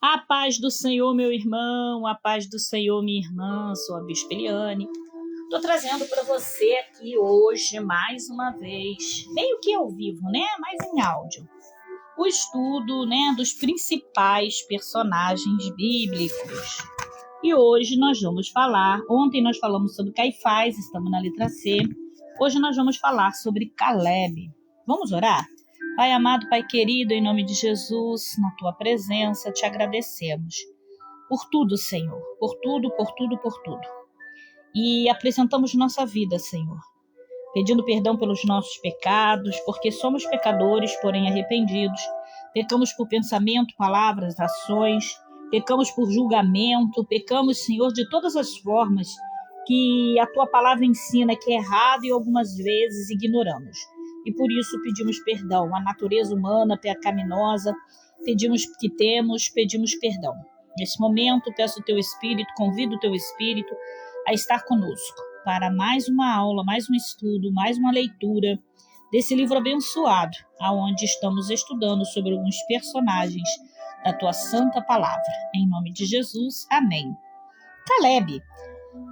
A paz do Senhor, meu irmão, a paz do Senhor, minha irmã, sou a Bispa Eliane. Estou trazendo para você aqui hoje, mais uma vez, meio que ao vivo, né? Mas em áudio, o estudo, né, dos principais personagens bíblicos. E hoje nós vamos falar, ontem nós falamos sobre Caifás, estamos na letra C. Hoje nós vamos falar sobre Caleb. Vamos orar? Pai amado, Pai querido, em nome de Jesus, na Tua presença, te agradecemos por tudo, Senhor, por tudo. E apresentamos nossa vida, Senhor, pedindo perdão pelos nossos pecados, porque somos pecadores, porém arrependidos. Pecamos por pensamento, palavras, ações, pecamos por julgamento, pecamos, Senhor, de todas as formas que a Tua palavra ensina que é errado e algumas vezes ignoramos. E por isso pedimos perdão. A natureza humana pecaminosa, pedimos perdão. Nesse momento, peço o Teu Espírito, convido o Teu Espírito a estar conosco para mais uma aula, mais um estudo, mais uma leitura desse livro abençoado, aonde estamos estudando sobre alguns personagens da Tua Santa Palavra. Em nome de Jesus, amém. Caleb,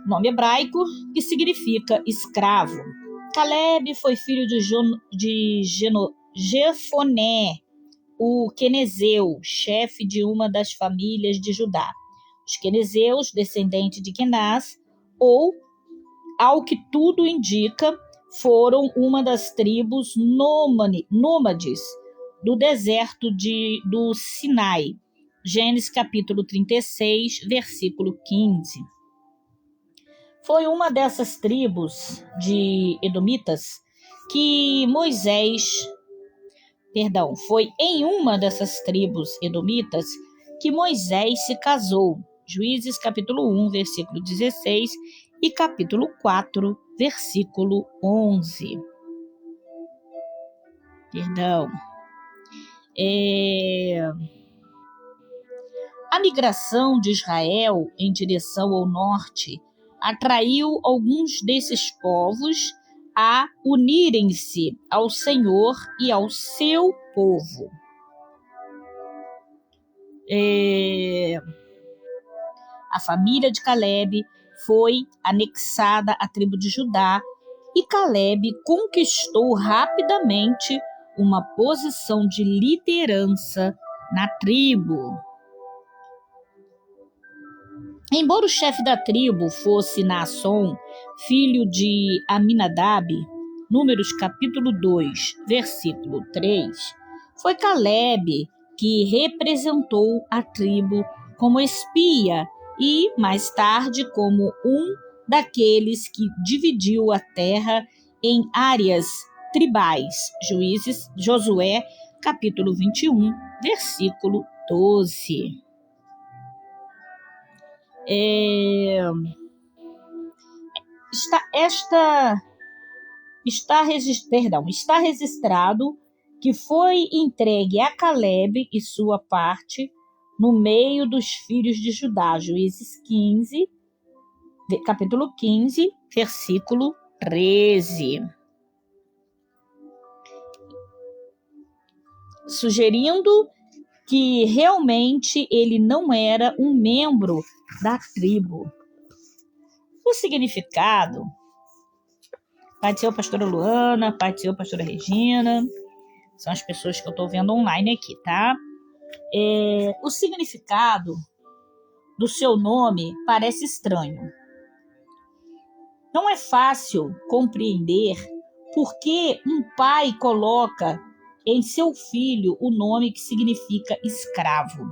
nome hebraico que significa escravo. Caleb foi filho de Jefoné, o quenezeu, chefe de uma das famílias de Judá. Os quenezeus, descendentes de Kenaz, ou, ao que tudo indica, foram uma das tribos nômades do deserto do Sinai. Gênesis capítulo 36, versículo 15. Foi uma dessas tribos de edomitas que foi em uma dessas tribos edomitas que Moisés se casou. Juízes capítulo 1, versículo 16 e capítulo 4, versículo 11. A migração de Israel em direção ao norte atraiu alguns desses povos a unirem-se ao Senhor e ao seu povo. A família de Caleb foi anexada à tribo de Judá e Caleb conquistou rapidamente uma posição de liderança na tribo. Embora o chefe da tribo fosse Naasson, filho de Aminadab, Números capítulo 2, versículo 3, foi Caleb que representou a tribo como espia e, mais tarde, como um daqueles que dividiu a terra em áreas tribais. Josué capítulo 21, versículo 12. Está registrado que foi entregue a Caleb e sua parte no meio dos filhos de Judá. Juízes 15, capítulo 15, versículo 13. Sugerindo que realmente ele não era um membro da tribo. O significado, Pai do Senhor, pastora Luana, Pai do Senhor, pastora Regina, são as pessoas que eu estou vendo online aqui, tá? O significado do seu nome parece estranho. Não é fácil compreender por que um pai coloca em seu filho o nome que significa escravo.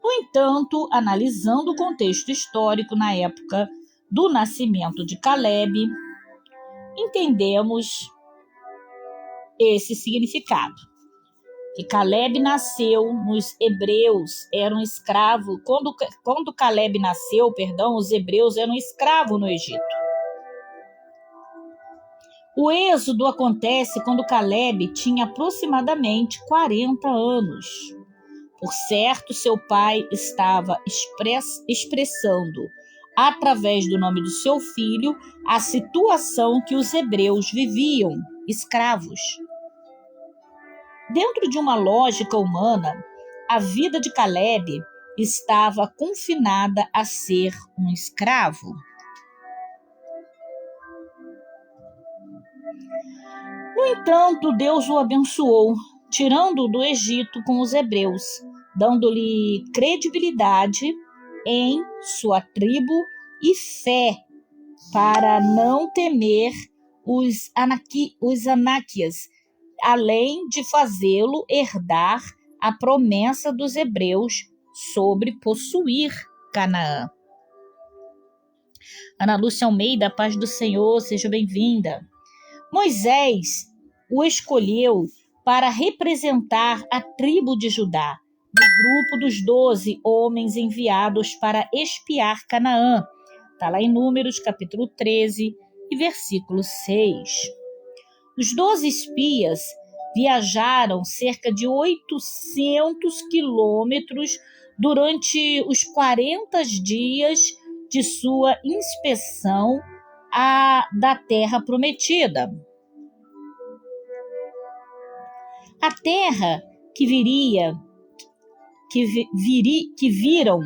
No entanto, analisando o contexto histórico na época do nascimento de Caleb, entendemos esse significado. Que Caleb nasceu, nos hebreus eram escravos. Quando Caleb nasceu, os hebreus eram escravos no Egito. O êxodo acontece quando Caleb tinha aproximadamente 40 anos. Por certo, seu pai estava expressando, através do nome do seu filho, a situação que os hebreus viviam, escravos. Dentro de uma lógica humana, a vida de Caleb estava confinada a ser um escravo. No entanto, Deus o abençoou, tirando-o do Egito com os hebreus, dando-lhe credibilidade em sua tribo e fé para não temer os anáquias, além de fazê-lo herdar a promessa dos hebreus sobre possuir Canaã. Ana Lúcia Almeida, paz do Senhor, seja bem-vinda. Moisés o escolheu para representar a tribo de Judá, do grupo dos 12 homens enviados para espiar Canaã. Está lá em Números, capítulo 13 e versículo 6. Os 12 espias viajaram cerca de 800 quilômetros durante os 40 dias de sua inspeção da Terra Prometida. A terra que viram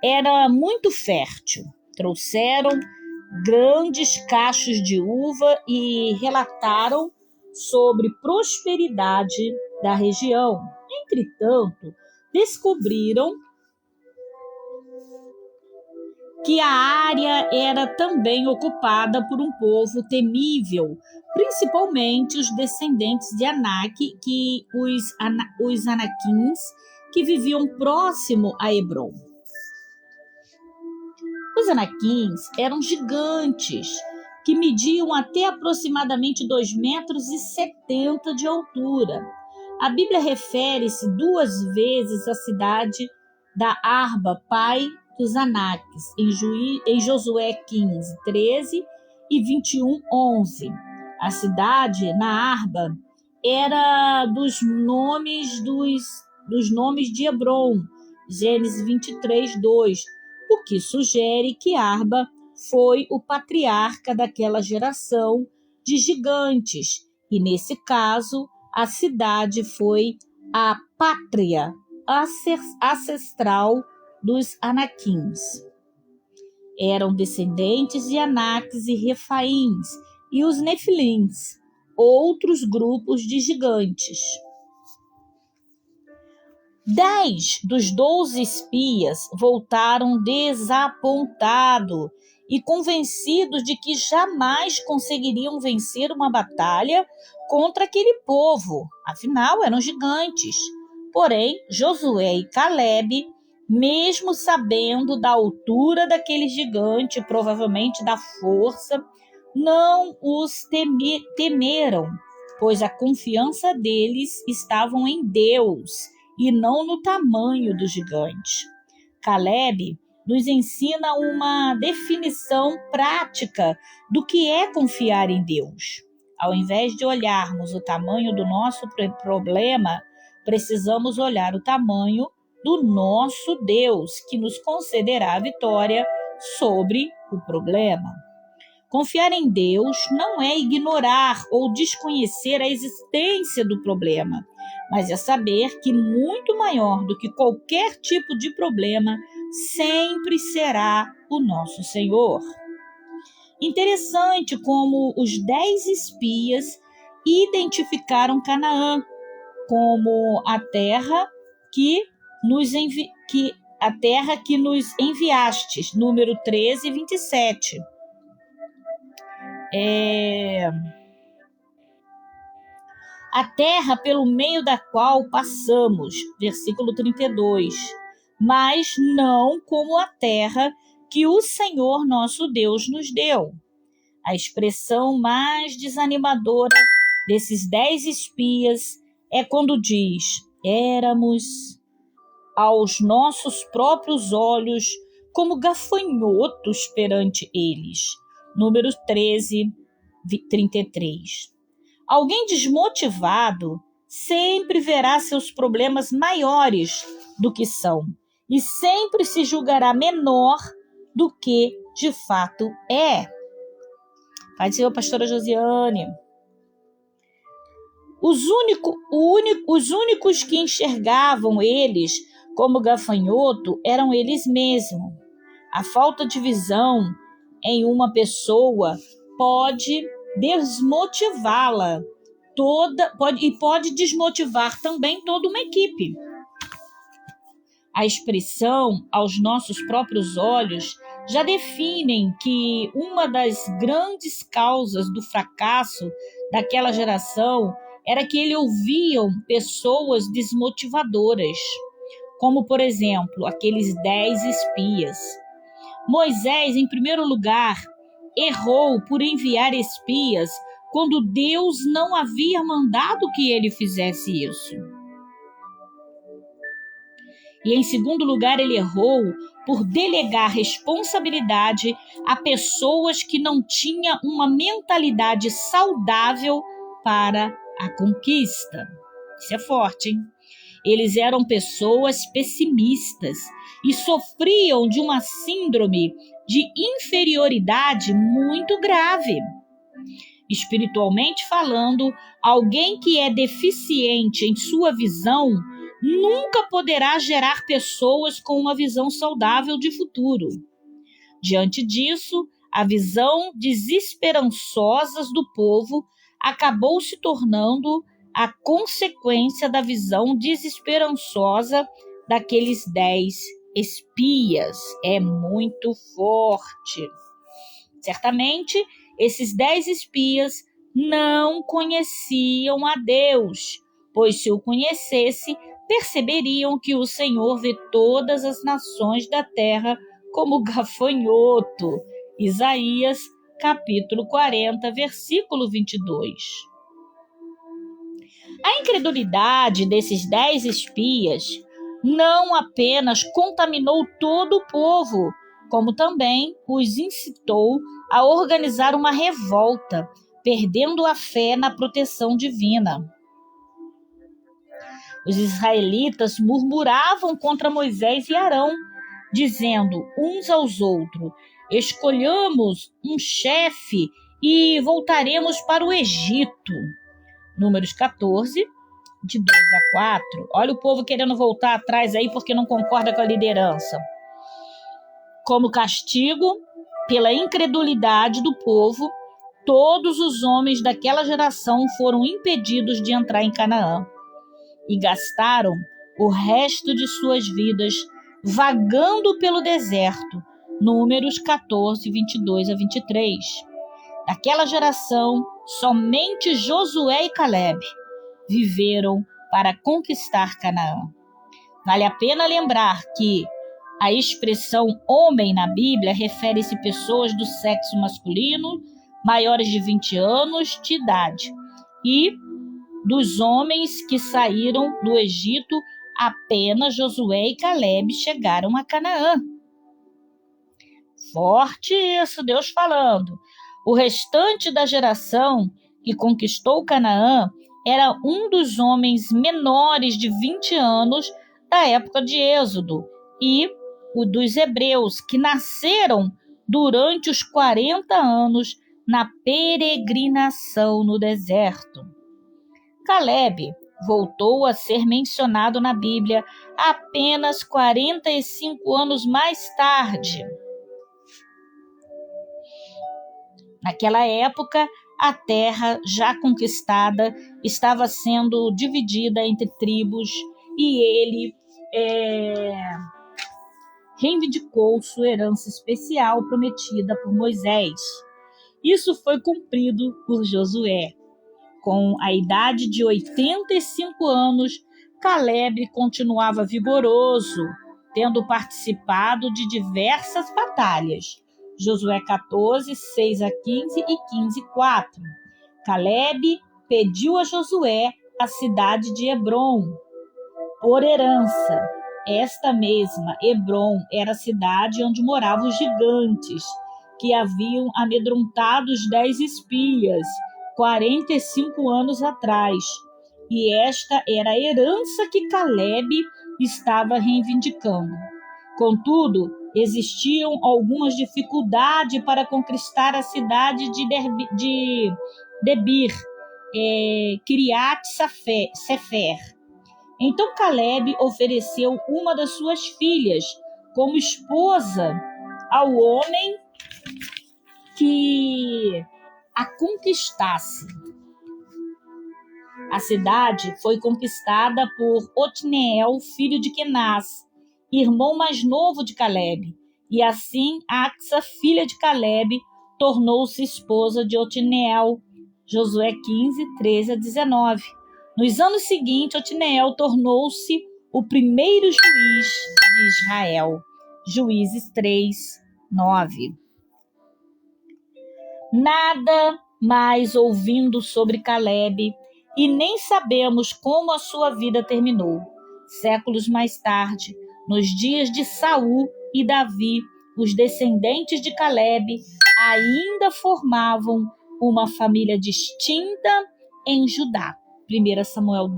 era muito fértil. Trouxeram grandes cachos de uva e relataram sobre prosperidade da região. Entretanto, descobriram que a área era também ocupada por um povo temível, principalmente os descendentes de Anak, os Anaquins, que viviam próximo a Hebrom. Os Anaquins eram gigantes, que mediam até aproximadamente 2,70 metros de altura. A Bíblia refere-se 2 vezes à cidade da Arba, pai dos Anaques, em Josué 15, 13 e 21, 11. A cidade, na Arba, era dos nomes de Hebrom, Gênesis 23, 2, o que sugere que Arba foi o patriarca daquela geração de gigantes, e nesse caso a cidade foi a pátria ancestral dos Anaquins. Eram descendentes de Anaques e Refaíns e os Nefilins, outros grupos de gigantes. 10 dos 12 espias voltaram desapontados e convencidos de que jamais conseguiriam vencer uma batalha contra aquele povo, afinal eram gigantes. Porém, Josué e Caleb, mesmo sabendo da altura daquele gigante, provavelmente da força, não os temeram, pois a confiança deles estava em Deus e não no tamanho do gigante. Caleb nos ensina uma definição prática do que é confiar em Deus. Ao invés de olharmos o tamanho do nosso problema, precisamos olhar o tamanho do nosso Deus, que nos concederá a vitória sobre o problema. Confiar em Deus não é ignorar ou desconhecer a existência do problema, mas é saber que muito maior do que qualquer tipo de problema sempre será o nosso Senhor. Interessante como os 10 espias identificaram Canaã como a terra que nos enviastes, número 13 e 27. A terra pelo meio da qual passamos, versículo 32, mas não como a terra que o Senhor nosso Deus nos deu. A expressão mais desanimadora desses 10 espias é quando diz: éramos aos nossos próprios olhos como gafanhotos perante eles. Número 13, 33. Alguém desmotivado sempre verá seus problemas maiores do que são e sempre se julgará menor do que de fato é. Pai do Senhor, pastora Josiane. Os únicos que enxergavam eles como gafanhoto eram eles mesmos. A falta de visão em uma pessoa pode desmotivá-la pode desmotivar também toda uma equipe. A expressão aos nossos próprios olhos já definem que uma das grandes causas do fracasso daquela geração era que eles ouviam pessoas desmotivadoras, como, por exemplo, aqueles 10 espias. Moisés, em primeiro lugar, errou por enviar espias quando Deus não havia mandado que ele fizesse isso. E, em segundo lugar, ele errou por delegar responsabilidade a pessoas que não tinham uma mentalidade saudável para a conquista. Isso é forte, hein? Eles eram pessoas pessimistas e sofriam de uma síndrome de inferioridade muito grave. Espiritualmente falando, alguém que é deficiente em sua visão nunca poderá gerar pessoas com uma visão saudável de futuro. Diante disso, a visão desesperançosa do povo acabou se tornando a consequência da visão desesperançosa daqueles 10 espias. É muito forte. Certamente, esses 10 espias não conheciam a Deus, pois se o conhecesse, perceberiam que o Senhor vê todas as nações da terra como gafanhoto. Isaías, capítulo 40, versículo 22. A incredulidade desses 10 espias não apenas contaminou todo o povo, como também os incitou a organizar uma revolta, perdendo a fé na proteção divina. Os israelitas murmuravam contra Moisés e Arão, dizendo uns aos outros: escolhamos um chefe e voltaremos para o Egito. Números 14, de 2 a 4. Olha o povo querendo voltar atrás aí porque não concorda com a liderança. Como castigo pela incredulidade do povo, todos os homens daquela geração foram impedidos de entrar em Canaã e gastaram o resto de suas vidas vagando pelo deserto. Números 14, 22 a 23. Naquela geração, somente Josué e Caleb viveram para conquistar Canaã. Vale a pena lembrar que a expressão homem na Bíblia refere-se a pessoas do sexo masculino maiores de 20 anos de idade e dos homens que saíram do Egito, apenas Josué e Caleb chegaram a Canaã. Forte isso, Deus falando. O restante da geração que conquistou Canaã era um dos homens menores de 20 anos da época de Êxodo e o dos hebreus, que nasceram durante os 40 anos na peregrinação no deserto. Caleb voltou a ser mencionado na Bíblia apenas 45 anos mais tarde. Naquela época, a terra já conquistada estava sendo dividida entre tribos e ele reivindicou sua herança especial prometida por Moisés. Isso foi cumprido por Josué. Com a idade de 85 anos, Caleb continuava vigoroso, tendo participado de diversas batalhas. Josué 14, 6 a 15 e 15, 4. Caleb pediu a Josué a cidade de Hebrom por herança. Esta mesma Hebrom era a cidade onde moravam os gigantes, que haviam amedrontado os 10 espias 45 anos atrás. E esta era a herança que Caleb estava reivindicando. Contudo, existiam algumas dificuldades para conquistar a cidade de Debir, Kiriat Sefer. Então Caleb ofereceu uma das suas filhas como esposa ao homem que a conquistasse. A cidade foi conquistada por Otniel, filho de Kenaz, irmão mais novo de Caleb, e assim Axa, filha de Caleb, tornou-se esposa de Otniel. Josué 15, 13 a 19. Nos anos seguintes, Otniel tornou-se o primeiro juiz de Israel. Juízes 3, 9. Nada mais ouvindo sobre Caleb, e nem sabemos como a sua vida terminou. Séculos mais tarde, nos dias de Saul e Davi, os descendentes de Caleb ainda formavam uma família distinta em Judá. 1 Samuel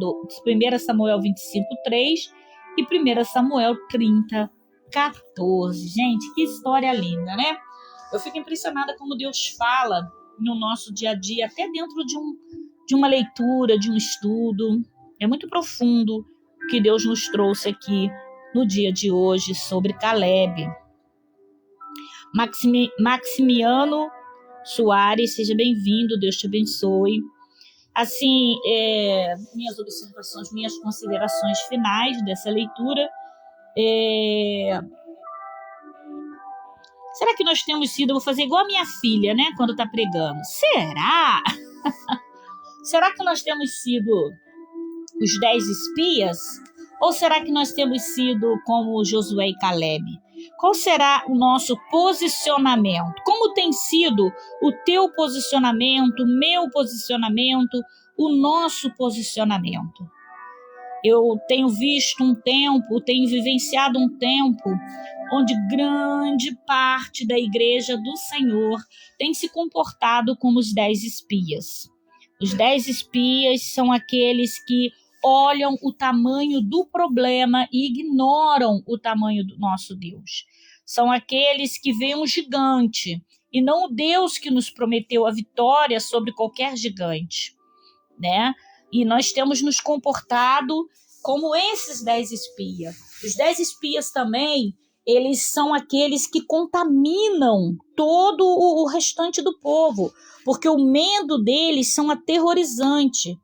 25, 3 e 1 Samuel 30, 14. Gente, que história linda, né? Eu fico impressionada como Deus fala no nosso dia a dia, até dentro de uma leitura, de um estudo. É muito profundo o que Deus nos trouxe aqui no dia de hoje sobre Caleb. Maximiano Soares, seja bem-vindo, Deus te abençoe. Assim, minhas observações, minhas considerações finais dessa leitura. Será que nós temos sido, eu vou fazer igual a minha filha, né, quando está pregando. Será? Será que nós temos sido os 10 espias? Ou será que nós temos sido como Josué e Caleb? Qual será o nosso posicionamento? Como tem sido o teu posicionamento, o meu posicionamento, o nosso posicionamento? Eu tenho visto tenho vivenciado um tempo onde grande parte da igreja do Senhor tem se comportado como os 10 espias. Os 10 espias são aqueles que olham o tamanho do problema e ignoram o tamanho do nosso Deus. São aqueles que veem um gigante e não o Deus que nos prometeu a vitória sobre qualquer gigante, né? E nós temos nos comportado como esses 10 espias. Os 10 espias também, eles são aqueles que contaminam todo o restante do povo, porque o medo deles são aterrorizante.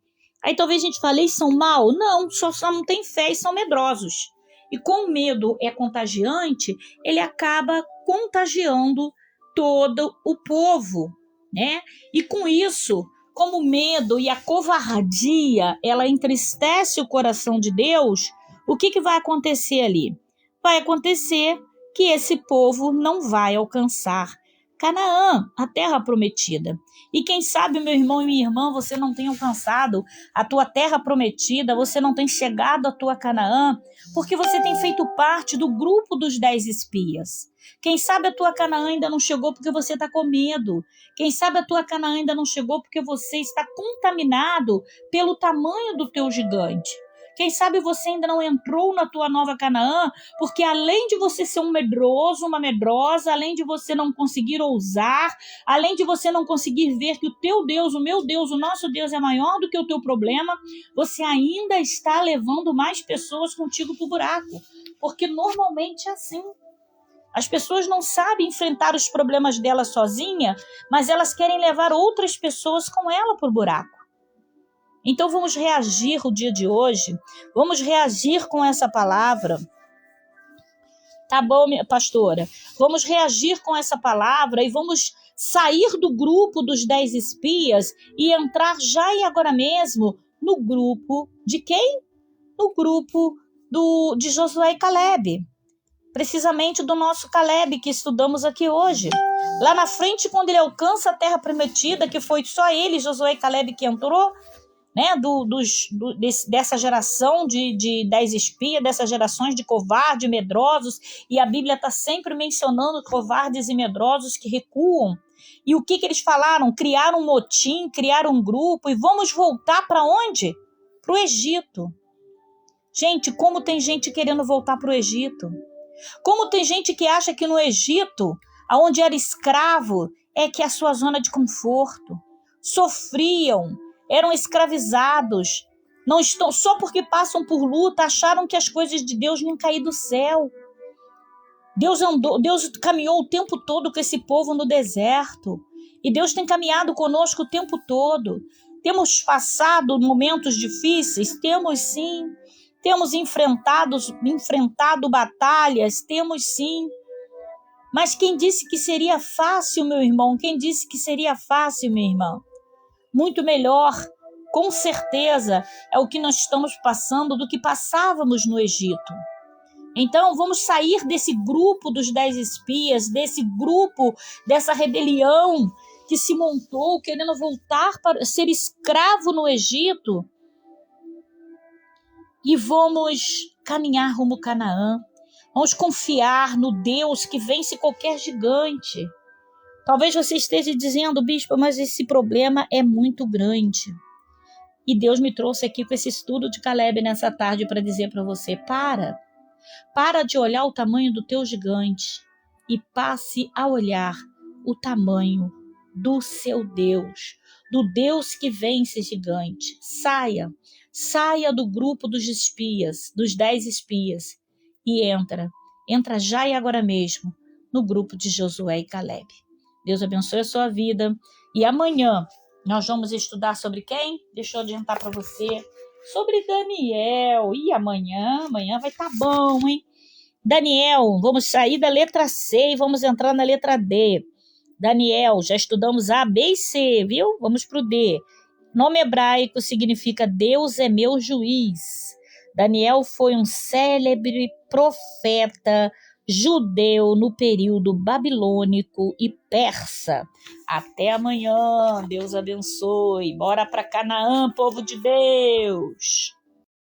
Aí talvez a gente fale, eles são mal? Não, só não tem fé e são medrosos. E como o medo é contagiante, ele acaba contagiando todo o povo, né? E com isso, como o medo e a covardia, ela entristece o coração de Deus, o que vai acontecer ali? Vai acontecer que esse povo não vai alcançar Canaã, a terra prometida. E quem sabe, meu irmão e minha irmã, você não tem alcançado a tua terra prometida, você não tem chegado à tua Canaã, porque você tem feito parte do grupo dos 10 espias. Quem sabe a tua Canaã ainda não chegou porque você está com medo. Quem sabe a tua Canaã ainda não chegou porque você está contaminado pelo tamanho do teu gigante. Quem sabe você ainda não entrou na tua nova Canaã, porque além de você ser um medroso, uma medrosa, além de você não conseguir ousar, além de você não conseguir ver que o teu Deus, o meu Deus, o nosso Deus é maior do que o teu problema, você ainda está levando mais pessoas contigo para o buraco. Porque normalmente é assim. As pessoas não sabem enfrentar os problemas delas sozinha, mas elas querem levar outras pessoas com ela para o buraco. Então vamos reagir o dia de hoje, vamos reagir com essa palavra. Tá bom, pastora? Vamos reagir com essa palavra e vamos sair do grupo dos 10 espias e entrar já e agora mesmo no grupo de quem? No grupo de Josué e Caleb. Precisamente do nosso Caleb que estudamos aqui hoje. Lá na frente, quando ele alcança a terra prometida, que foi só ele, Josué e Caleb, que entrou, né, dessa geração de 10 espias, dessas gerações de covardes, medrosos, e a Bíblia está sempre mencionando covardes e medrosos que recuam. E o que eles falaram? Criaram um motim, criaram um grupo, e vamos voltar para onde? Para o Egito. Gente, como tem gente querendo voltar para o Egito? Como tem gente que acha que no Egito, onde era escravo, é que é a sua zona de conforto. Sofriam, eram escravizados, não estão só porque passam por luta, acharam que as coisas de Deus iam cair do céu. Deus caminhou o tempo todo com esse povo no deserto, e Deus tem caminhado conosco o tempo todo. Temos passado momentos difíceis? Temos sim. Temos enfrentado batalhas? Temos sim. Mas quem disse que seria fácil, meu irmão? Quem disse que seria fácil, minha irmã? Muito melhor, com certeza, é o que nós estamos passando do que passávamos no Egito. Então, vamos sair desse grupo dos 10 espias, desse grupo, dessa rebelião que se montou, querendo voltar para ser escravo no Egito, e vamos caminhar rumo a Canaã. Vamos confiar no Deus que vence qualquer gigante. Talvez você esteja dizendo, bispo, mas esse problema é muito grande. E Deus me trouxe aqui com esse estudo de Caleb nessa tarde para dizer para você, para de olhar o tamanho do teu gigante e passe a olhar o tamanho do seu Deus, do Deus que vence gigante. Saia do grupo dos espias, dos 10 espias, e entra já e agora mesmo no grupo de Josué e Caleb. Deus abençoe a sua vida, e amanhã nós vamos estudar sobre quem? Deixa eu adiantar para você, sobre Daniel. E amanhã vai estar bom, hein? Daniel, vamos sair da letra C e vamos entrar na letra D. Daniel, já estudamos A, B e C, viu? Vamos para o D. Nome hebraico significa Deus é meu juiz. Daniel foi um célebre profeta judeu no período babilônico e persa. Até amanhã, Deus abençoe. Bora para Canaã, povo de Deus.